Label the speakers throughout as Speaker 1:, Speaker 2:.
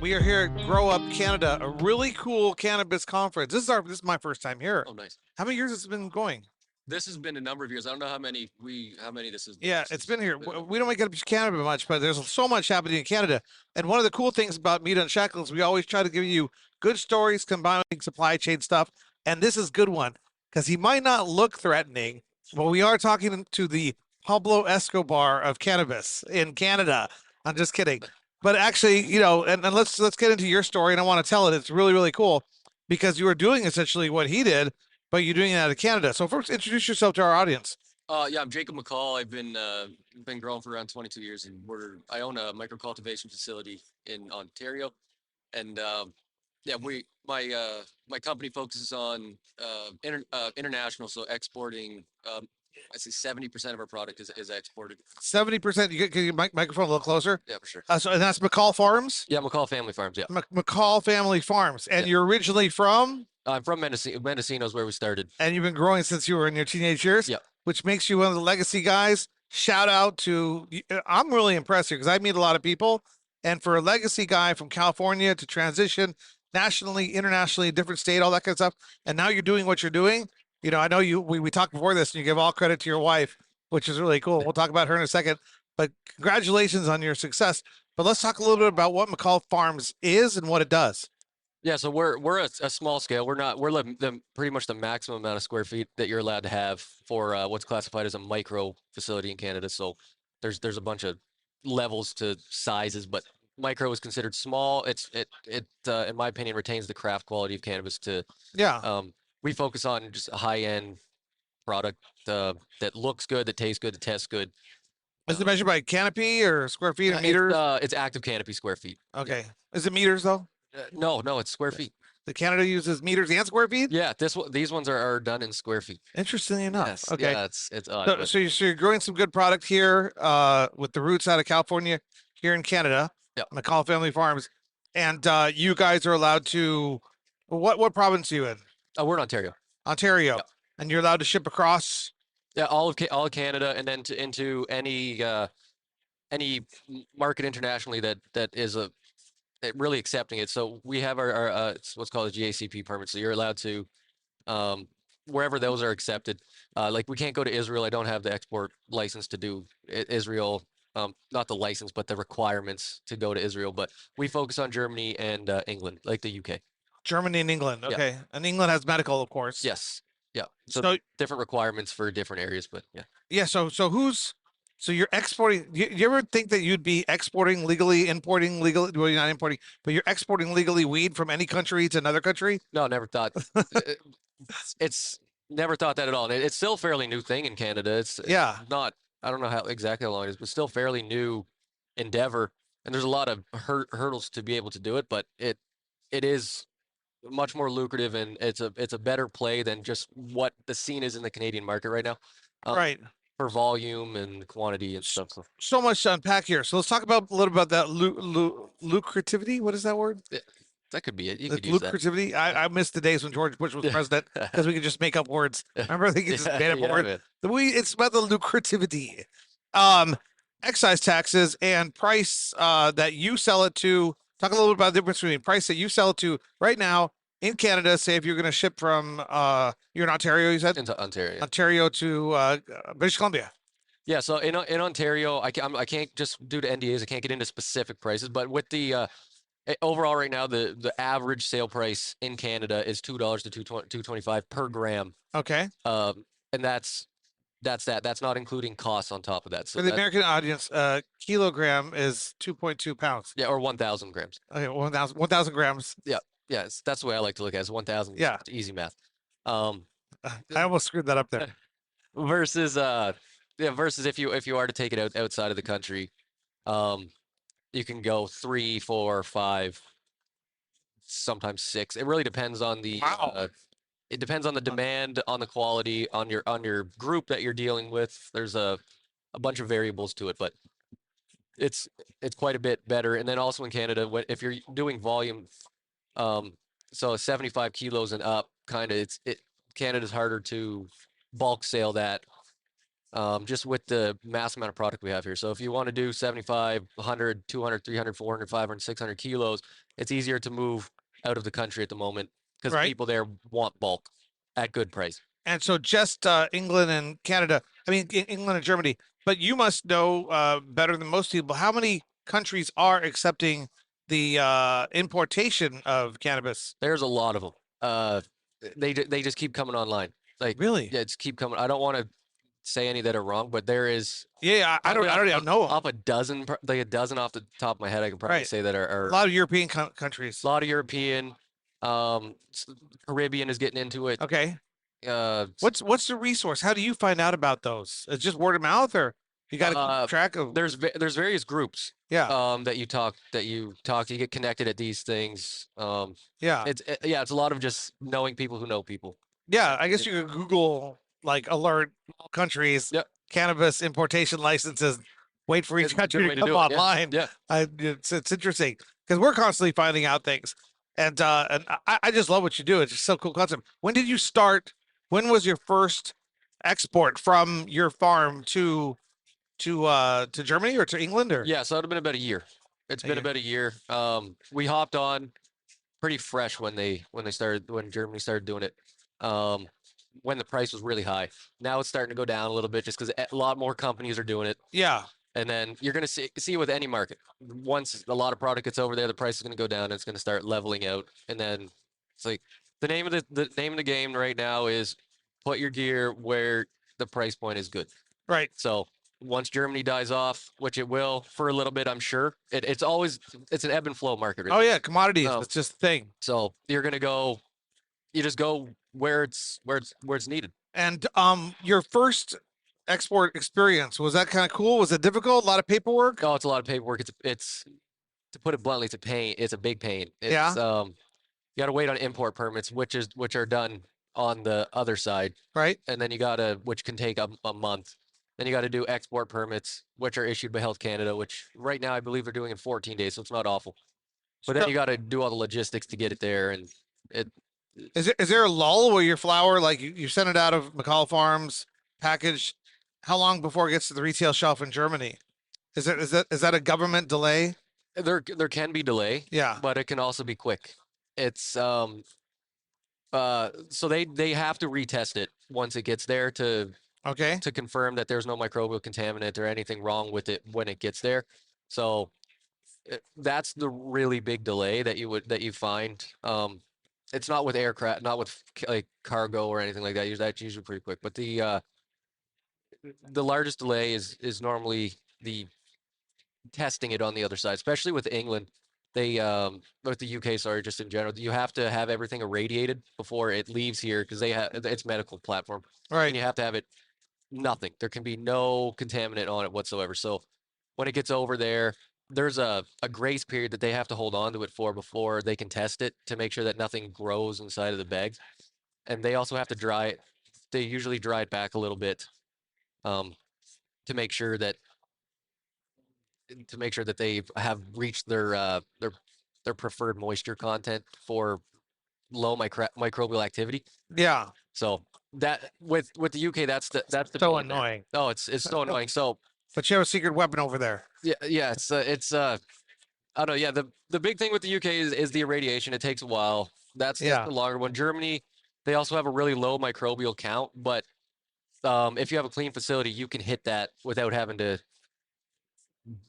Speaker 1: We are here at Grow Up Canada, a really cool cannabis conference. This is my first time here.
Speaker 2: Oh, nice.
Speaker 1: How many years has it been going?
Speaker 2: This has been a number of years. I don't know how many this is.
Speaker 1: Yeah,
Speaker 2: This
Speaker 1: it's
Speaker 2: has
Speaker 1: been here.
Speaker 2: been a number
Speaker 1: We
Speaker 2: of
Speaker 1: don't
Speaker 2: years.
Speaker 1: make it Canada much, but there's so much happening in Canada. And one of the cool things about Meat Unshackled is we always try to give you good stories combining supply chain stuff. And this is a good one because he might not look threatening, but we are talking to the Pablo Escobar of cannabis in Canada. I'm just kidding. But actually, and let's get into your story. And I want to tell it. It's really, really cool because you were doing essentially what he did, but you're doing it out of Canada. So first, introduce yourself to our audience.
Speaker 2: Yeah, I'm Jacob McCall. I've been growing for around 22 years, and I own a micro-cultivation facility in Ontario, and yeah, my company focuses on international, so exporting. I'd say 70% of our product is exported.
Speaker 1: 70%. Can your microphone a little closer?
Speaker 2: Yeah, for sure.
Speaker 1: And that's McCall Farms?
Speaker 2: Yeah, McCall Family Farms. Yeah,
Speaker 1: McCall Family Farms.
Speaker 2: yeah.
Speaker 1: And you're originally from?
Speaker 2: I'm from Mendocino. Mendocino is where we started.
Speaker 1: And you've been growing since you were in your teenage years,
Speaker 2: Yeah.
Speaker 1: which makes you one of the legacy guys. Shout out to, I'm really impressed here because I meet a lot of people. And for a legacy guy from California to transition nationally, internationally, different state, all that kind of stuff. And now you're doing what you're doing. I know we talked before this and you give all credit to your wife, which is really cool. We'll talk about her in a second. But congratulations on your success. But let's talk a little bit about what McCall Farms is and what it does.
Speaker 2: Yeah, so we're a small scale. We're pretty much the maximum amount of square feet that you're allowed to have for what's classified as a micro facility in Canada. So there's a bunch of levels to sizes, but micro is considered small. It in my opinion retains the craft quality of cannabis.
Speaker 1: Yeah.
Speaker 2: We focus on just a high end product that looks good, that tastes good, that tests good.
Speaker 1: Is it measured by canopy or square feet and
Speaker 2: It's
Speaker 1: meters?
Speaker 2: it's active canopy square feet.
Speaker 1: Okay. Is it meters though?
Speaker 2: No, it's square feet.
Speaker 1: The Canada uses meters and square feet?
Speaker 2: Yeah, these ones are done in square feet.
Speaker 1: Interestingly enough.
Speaker 2: Yes,
Speaker 1: Okay.
Speaker 2: yeah, it's odd,
Speaker 1: So,
Speaker 2: but
Speaker 1: so you're growing some good product here with the roots out of California here in Canada,
Speaker 2: yeah.
Speaker 1: McCall Family Farms. And you guys are allowed to, what province are you in?
Speaker 2: We're in Ontario.
Speaker 1: Ontario.
Speaker 2: Yeah.
Speaker 1: And you're allowed to ship across?
Speaker 2: Yeah, all of Canada, and then into any market internationally that is really accepting it. So we have our it's what's called a GACP permit. So you're allowed to um, wherever those are accepted. Like we can't go to Israel. I don't have the export license to do Israel. Not the license, but the requirements to go to Israel. But we focus on Germany and England, like the UK.
Speaker 1: Germany and England.
Speaker 2: Yeah.
Speaker 1: Okay. And England has medical, of course.
Speaker 2: Yes. Yeah. So
Speaker 1: So
Speaker 2: different requirements for different areas, but yeah.
Speaker 1: yeah, so you're exporting. You ever think that you'd be exporting legally, importing legally? Well, you're not importing, but you're exporting legally weed from any country to another country?
Speaker 2: No, never thought. It's never thought that at all. And it's still a fairly new thing in Canada. It's
Speaker 1: Yeah.
Speaker 2: not. I don't know exactly how long it is, but still fairly new endeavor. And there's a lot of hurdles to be able to do it, but it is much more lucrative, and it's a better play than just what the scene is in the Canadian market right now,
Speaker 1: Right.
Speaker 2: for volume and quantity and stuff. So
Speaker 1: So much to unpack here. So let's talk about a little about that lucrativity. What is that word?
Speaker 2: yeah, that could be it. You
Speaker 1: The
Speaker 2: could use that.
Speaker 1: lucrativity. I missed the days when George Bush was president because we could just make up words. Remember, they could just made up a
Speaker 2: Yeah,
Speaker 1: word.
Speaker 2: man.
Speaker 1: It's about the lucrativity. Um, excise taxes and price that you sell it to. Talk a little bit about the difference between price that you sell it to right now in Canada. Say if you're going to ship from you're in Ontario, you said
Speaker 2: Into Ontario. Yeah.
Speaker 1: Ontario to British Columbia.
Speaker 2: Yeah, so in Ontario, I can't just due to NDAs, I can't get into specific prices, but with the overall right now, the average sale price in Canada is $2 to 2.25 per gram.
Speaker 1: Okay.
Speaker 2: And that's not including costs on top of that. So
Speaker 1: For the
Speaker 2: that,
Speaker 1: American audience, kilogram is 2.2 pounds.
Speaker 2: yeah, or 1,000 grams.
Speaker 1: Okay, 1,000 grams.
Speaker 2: Yeah, that's the way I like to look at it. It's 1,000.
Speaker 1: Yeah.
Speaker 2: It's easy math. Um,
Speaker 1: I almost screwed that up there.
Speaker 2: versus versus if you are to take it outside of the country, um, you can go 3, 4, 5, sometimes 6. It really depends on the
Speaker 1: Wow.
Speaker 2: it depends on the demand, on the quality, on your group that you're dealing with. There's a bunch of variables to it, but it's it's quite a bit better. And then also in Canada, if you're doing volume, um, so 75 kilos and up, kind of Canada's harder to bulk sale that just with the mass amount of product we have here. So if you want to do 75, 100, 200, 300, 400, 500, 600 kilos, it's easier to move out of the country at the moment because
Speaker 1: Right.
Speaker 2: people there want bulk at good price.
Speaker 1: And so just England and Canada, I mean, England and Germany, but you must know better than most people how many countries are accepting the importation of cannabis.
Speaker 2: There's a lot of them. They just keep coming online. Like,
Speaker 1: Really?
Speaker 2: yeah, it's keep coming. I don't want to say any that are wrong, but there is
Speaker 1: Yeah,
Speaker 2: probably
Speaker 1: I don't even know them.
Speaker 2: off a dozen, like a dozen off the top of my head, I can probably
Speaker 1: Right.
Speaker 2: say that
Speaker 1: A
Speaker 2: are
Speaker 1: lot of European
Speaker 2: a
Speaker 1: countries.
Speaker 2: lot of European, Caribbean is getting into it.
Speaker 1: Okay.
Speaker 2: S-
Speaker 1: What's the resource? How do you find out about those? It's just word of mouth, or you got to keep
Speaker 2: uh,
Speaker 1: track of?
Speaker 2: there's various groups
Speaker 1: Yeah,
Speaker 2: that you talk to, you get connected at these things.
Speaker 1: yeah,
Speaker 2: Yeah, it's a lot of just knowing people who know people.
Speaker 1: yeah. I guess
Speaker 2: It,
Speaker 1: you could Google like alert all countries
Speaker 2: yeah,
Speaker 1: cannabis importation licenses. Wait for each
Speaker 2: it's a good
Speaker 1: country
Speaker 2: way
Speaker 1: to
Speaker 2: to
Speaker 1: come
Speaker 2: do it. Yeah,
Speaker 1: online.
Speaker 2: yeah.
Speaker 1: It's interesting because we're constantly finding out things, and I just love what you do. It's just so cool concept. When did you start? When was your first export from your farm to Germany or to England or?
Speaker 2: Yeah, so it'd have been about a year. It's been about a year. We hopped on pretty fresh when Germany started doing it. Um, when the price was really high. Now it's starting to go down a little bit just because a lot more companies are doing it.
Speaker 1: Yeah,
Speaker 2: And then you're gonna see with any market. Once a lot of product gets over there, the price is gonna go down and it's gonna start leveling out. And then it's like the name of the game right now is put your gear where the price point is good.
Speaker 1: right.
Speaker 2: So once Germany dies off, which it will for a little bit, I'm sure. It's always it's an ebb and flow market,
Speaker 1: Oh
Speaker 2: really.
Speaker 1: yeah, commodities.
Speaker 2: Um,
Speaker 1: That's just the thing.
Speaker 2: so you just go where it's needed.
Speaker 1: And your first export experience was that kind of cool? Was it difficult? A lot of paperwork?
Speaker 2: Oh, it's a lot of paperwork. It's to put it bluntly, it's a pain. It's a big pain.
Speaker 1: Yeah,
Speaker 2: You got to wait on import permits, which are done on the other side,
Speaker 1: right.
Speaker 2: and then you gotta which can take a month. Then you got to do export permits, which are issued by Health Canada, which right now I believe they're doing in 14 days, so it's not awful. But then
Speaker 1: So
Speaker 2: you got to do all the logistics to get it there, and it
Speaker 1: is there a lull where your flower, like you send it out of McCall Farms packaged? How long before it gets to the retail shelf in Germany? Is that a government delay?
Speaker 2: there can be delay,
Speaker 1: Yeah.
Speaker 2: but it can also be quick. It's so they have to retest it once it gets there
Speaker 1: Okay.
Speaker 2: to confirm that there's no microbial contaminant or anything wrong with it when it gets there. So that's the really big delay that you find. It's not with aircraft, not with like cargo or anything like that. That's usually pretty quick. But the largest delay is normally the testing it on the other side, especially with England. With the UK, sorry, just in general, you have to have everything irradiated before it leaves here because they have it's medical platform, and
Speaker 1: Right.
Speaker 2: you have to have it nothing. There can be no contaminant on it whatsoever. So when it gets over there, there's a grace period that they have to hold on to it for before they can test it to make sure that nothing grows inside of the bags. And they also have to dry it. They usually dry it back a little bit um, to make sure that they have reached their preferred moisture content for low microbial activity.
Speaker 1: Yeah.
Speaker 2: So that with the UK, that's the
Speaker 1: So
Speaker 2: pain there.
Speaker 1: annoying.
Speaker 2: Oh, it's so annoying. So
Speaker 1: But you have a secret weapon over there.
Speaker 2: yeah, it's I don't know. Yeah, the big thing with the UK is the irradiation. It takes a while. That's
Speaker 1: Yeah.
Speaker 2: the longer one. Germany, they also have a really low microbial count, but if you have a clean facility, you can hit that without having to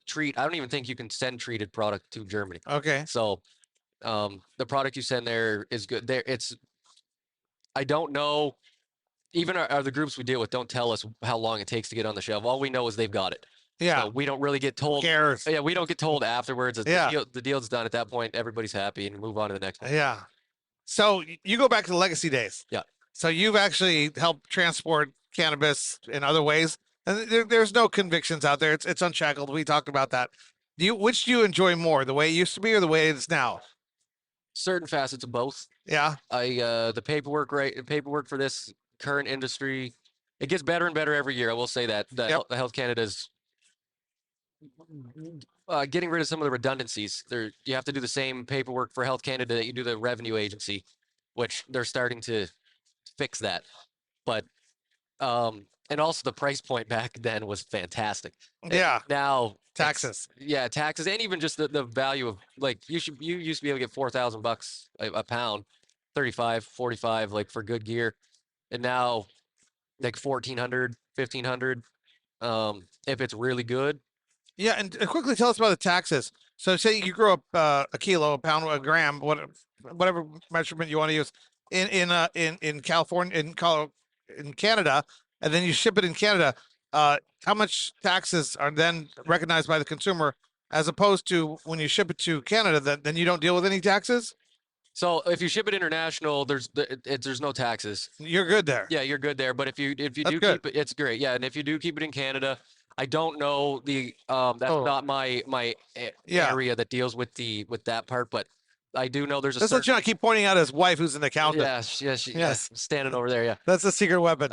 Speaker 2: treat. I don't even think you can send treated product to Germany.
Speaker 1: Okay.
Speaker 2: So the product you send there is good. There, I don't know. Even the groups we deal with don't tell us how long it takes to get on the shelf. All we know is they've got it.
Speaker 1: Yeah.
Speaker 2: So we don't really get
Speaker 1: Who
Speaker 2: told.
Speaker 1: cares?
Speaker 2: Yeah, we don't get told afterwards.
Speaker 1: Yeah.
Speaker 2: The deal's done at that point. Everybody's happy and move on to the next one.
Speaker 1: Yeah. So you go back to the legacy days.
Speaker 2: Yeah.
Speaker 1: So you've actually helped transport cannabis in other ways, and there's no convictions out there. It's unshackled. We talked about that. Which do you enjoy more, the way it used to be or the way it is now?
Speaker 2: Certain facets of both.
Speaker 1: Yeah.
Speaker 2: The paperwork for this current industry, it gets better and better every year. I will say that
Speaker 1: Yep.
Speaker 2: the Health Canada's getting rid of some of the redundancies. You have to do the same paperwork for Health Canada that you do the revenue agency, which they're starting to fix that. But and also the price point back then was fantastic.
Speaker 1: Yeah,
Speaker 2: Now
Speaker 1: taxes.
Speaker 2: yeah, taxes, and even just the value of like you used to be able to get $4,000 a pound, 35, 45 like for good gear, and now like 1,400, 1,500 if it's really good.
Speaker 1: Yeah, and quickly tell us about the taxes. So, say you grow up a kilo, a pound, a gram, whatever measurement you want to use in California, in Canada, and then you ship it in Canada. How much taxes are then recognized by the consumer, as opposed to when you ship it to Canada, then you don't deal with any taxes?
Speaker 2: So if you ship it international, there's no taxes.
Speaker 1: You're good there.
Speaker 2: Yeah, you're good there. But if you
Speaker 1: That's
Speaker 2: do
Speaker 1: good.
Speaker 2: keep it, it's great. Yeah, and if you do keep it in Canada, I don't know the that's
Speaker 1: Oh,
Speaker 2: not my
Speaker 1: yeah.
Speaker 2: area that deals with that part, but I do know there's a
Speaker 1: Let's let you
Speaker 2: certain
Speaker 1: not keep pointing out his wife, who's an accountant.
Speaker 2: yeah, yeah,
Speaker 1: Yes,
Speaker 2: standing over there, yeah.
Speaker 1: that's a secret weapon.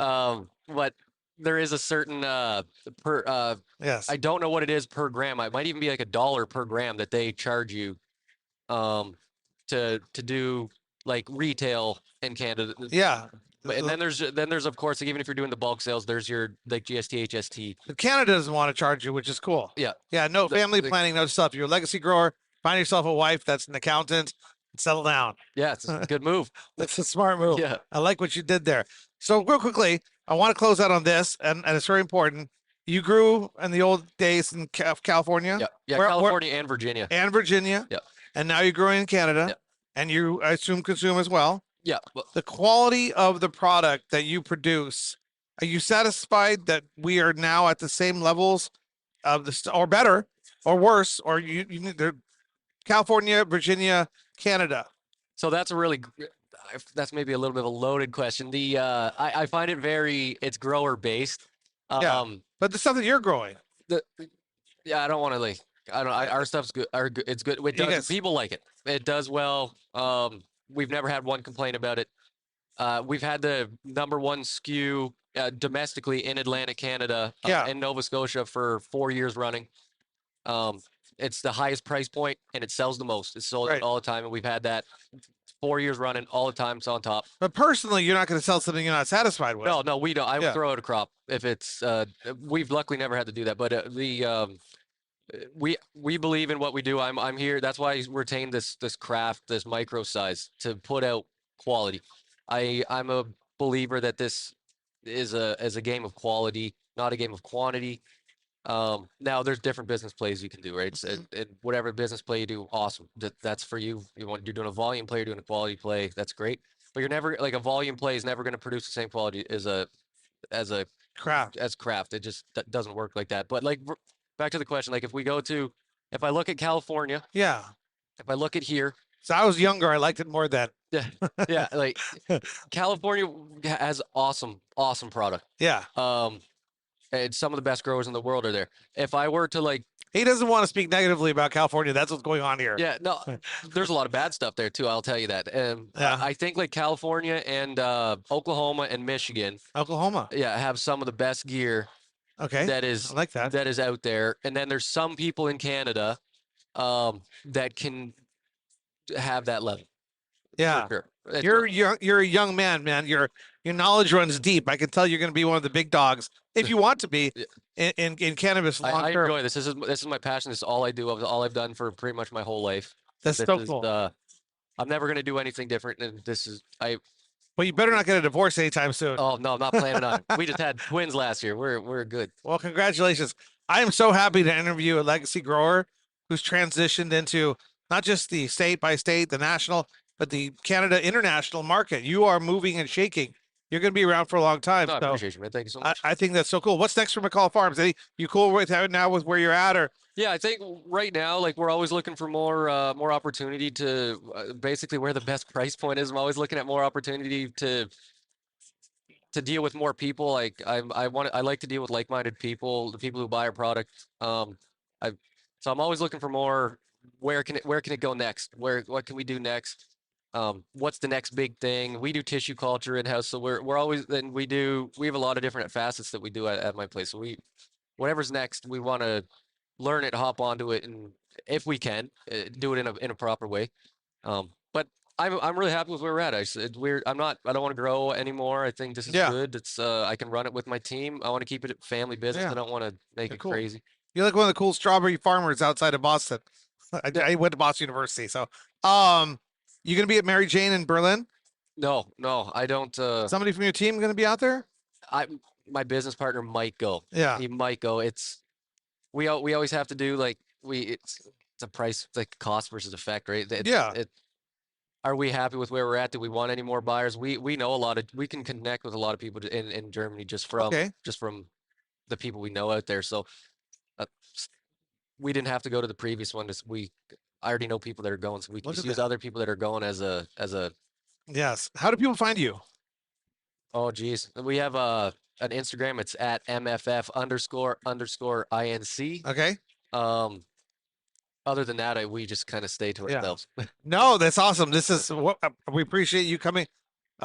Speaker 2: But there is a certain per
Speaker 1: Yes.
Speaker 2: I don't know what it is per gram. It might even be like $1 per gram that they charge you um to do like retail in Canada.
Speaker 1: Yeah.
Speaker 2: But and then there's of course like even if you're doing the bulk sales, there's your like GST, HST.
Speaker 1: Canada doesn't want to charge you, which is cool.
Speaker 2: Yeah.
Speaker 1: Yeah, no
Speaker 2: The,
Speaker 1: family
Speaker 2: the,
Speaker 1: planning, no stuff. You're a legacy grower. Find yourself a wife that's an accountant and settle down.
Speaker 2: yeah, it's a good move.
Speaker 1: That's a smart move.
Speaker 2: Yeah.
Speaker 1: I like what you did there. So, real quickly, I want to close out on this, and it's very important. You grew in the old days in California,
Speaker 2: Yeah. Yeah.
Speaker 1: where,
Speaker 2: California and Virginia.
Speaker 1: and Virginia,
Speaker 2: Yeah.
Speaker 1: and now you're growing in Canada,
Speaker 2: Yeah.
Speaker 1: and you, I assume, consume as well.
Speaker 2: Yeah. Well,
Speaker 1: The quality of the product that you produce, are you satisfied that we are now at the same levels of or better, or worse, or you need the California, Virginia, Canada?
Speaker 2: so that's a really that's maybe a little bit of a loaded question. I find it very it's grower based.
Speaker 1: Yeah,
Speaker 2: Um
Speaker 1: but the stuff that you're growing,
Speaker 2: the yeah, I don't want to like I don't our stuff's good. It's good. It
Speaker 1: you
Speaker 2: does
Speaker 1: guys,
Speaker 2: people like it. It does well. We've never had one complaint about it. We've had the #1 SKU domestically in Atlantic Canada
Speaker 1: yeah,
Speaker 2: and Nova Scotia for 4 years running. Um, it's the highest price point and it sells the most. It's sold
Speaker 1: right.
Speaker 2: all the time, and we've had that 4 years running all the time. It's on top.
Speaker 1: But personally, you're not going to sell something you're not satisfied with.
Speaker 2: No, no, we don't. I would
Speaker 1: Yeah,
Speaker 2: throw out a crop if it's. We've luckily never had to do that, but we believe in what we do. I'm here. That's why I retained this craft, this micro size to put out quality. I'm a believer that this is a game of quality, not a game of quantity. Now there's different business plays you can do, right? And whatever business play you do, awesome. That's for you. You're doing a volume play, you're doing a quality play. That's great. But you're never like a volume play is never going to produce the same quality as a
Speaker 1: craft.
Speaker 2: as craft. It just doesn't work like that. But like back to the question, like if I look at California,
Speaker 1: Yeah.
Speaker 2: if I look at here,
Speaker 1: So I was younger. I liked it more then.
Speaker 2: yeah, yeah, like California has awesome product.
Speaker 1: Yeah.
Speaker 2: And some of the best growers in the world are there. If I were to like,
Speaker 1: He doesn't want to speak negatively about California. That's what's going on here.
Speaker 2: yeah, no, there's a lot of bad stuff there too. I'll tell you that.
Speaker 1: Yeah.
Speaker 2: I think like California and Oklahoma and Michigan,
Speaker 1: Oklahoma.
Speaker 2: yeah, have some of the best gear
Speaker 1: Okay.
Speaker 2: that
Speaker 1: I like that.
Speaker 2: that is out there. And then there's some people in Canada that can have that level.
Speaker 1: Yeah.
Speaker 2: For sure.
Speaker 1: You're a young man, man. Your knowledge runs deep. I can tell you're going to be one of the big dogs if you want to be
Speaker 2: Yeah.
Speaker 1: in cannabis long
Speaker 2: I
Speaker 1: term.
Speaker 2: enjoy this. This is my passion. This is all I do. All I've done for pretty much my whole life.
Speaker 1: That's
Speaker 2: This
Speaker 1: so
Speaker 2: is
Speaker 1: cool.
Speaker 2: I'm never going to do anything different. And this is
Speaker 1: Well, you better not get a divorce anytime soon.
Speaker 2: oh no, I'm not planning on it. We just had twins last year. We're good.
Speaker 1: Well, congratulations. I am so happy to interview a legacy grower who's transitioned into not just the state by state, the national, but the Canada international market. You are moving and shaking. You're going to be around for a long time.
Speaker 2: No, I
Speaker 1: So
Speaker 2: appreciate you, man. Thank you so much.
Speaker 1: I think that's so cool. What's next for McCall Farms? You cool with how now with where you're at, or
Speaker 2: Yeah, I think right now, like we're always looking for more opportunity to basically where the best price point is. I'm always looking at more opportunity to deal with more people. Like I like to deal with like-minded people, the people who buy our product. I so I'm always looking for more. Where can it go next? What can we do next? What's the next big thing? We do tissue culture in house, so we're always then we have a lot of different facets that we do at my place. So whatever's next, we want to learn it, hop onto it, and if we can, do it in a proper way. But I'm really happy with where we're at. I don't want to grow anymore. I think this is
Speaker 1: Yeah.
Speaker 2: good. I can run it with my team. I want to keep it a family business.
Speaker 1: Yeah.
Speaker 2: I don't want to make
Speaker 1: Yeah,
Speaker 2: it
Speaker 1: cool.
Speaker 2: crazy.
Speaker 1: You're like one of the cool strawberry farmers outside of Boston.
Speaker 2: Yeah.
Speaker 1: I went to Boston University, so you gonna be at Mary Jane in Berlin?
Speaker 2: No, no, I don't.
Speaker 1: Somebody from your team gonna be out there?
Speaker 2: I My business partner might go.
Speaker 1: Yeah.
Speaker 2: He might go. We always have to do like it's a price, it's like cost versus effect, right?
Speaker 1: Yeah.
Speaker 2: Are we happy with where we're at? Do we want any more buyers? We know we can connect with a lot of people in Germany
Speaker 1: Okay.
Speaker 2: just from the people we know out there. So uh, s- we didn't have to go to the previous one. I already know people that are going, so we can
Speaker 1: Look
Speaker 2: just
Speaker 1: at
Speaker 2: use
Speaker 1: that.
Speaker 2: other people that are going as a
Speaker 1: Yes. How do people find you?
Speaker 2: oh geez. We have an Instagram. It's at MFF underscore INC.
Speaker 1: Okay.
Speaker 2: Um, Other than that, we just kind of stay to
Speaker 1: Yeah.
Speaker 2: ourselves.
Speaker 1: No, that's awesome. This is what we appreciate you coming.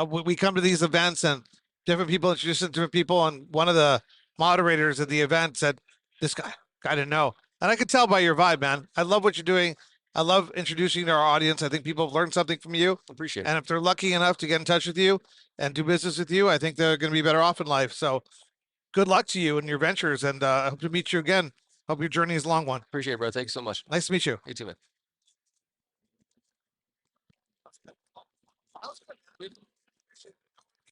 Speaker 1: We come to these events and different people introduce different people. And one of the moderators at the event said, "This guy, I didn't know," and I could tell by your vibe, man. I love what you're doing. I love introducing to our audience. I think people have learned something from you,
Speaker 2: Appreciate it.
Speaker 1: and if they're lucky enough to get in touch with you and do business with you, I think they're going to be better off in life. So, good luck to you and your ventures, and I hope to meet you again. Hope your journey is a long one.
Speaker 2: Appreciate it, bro. Thank you so much.
Speaker 1: Nice to meet you.
Speaker 2: You too, man.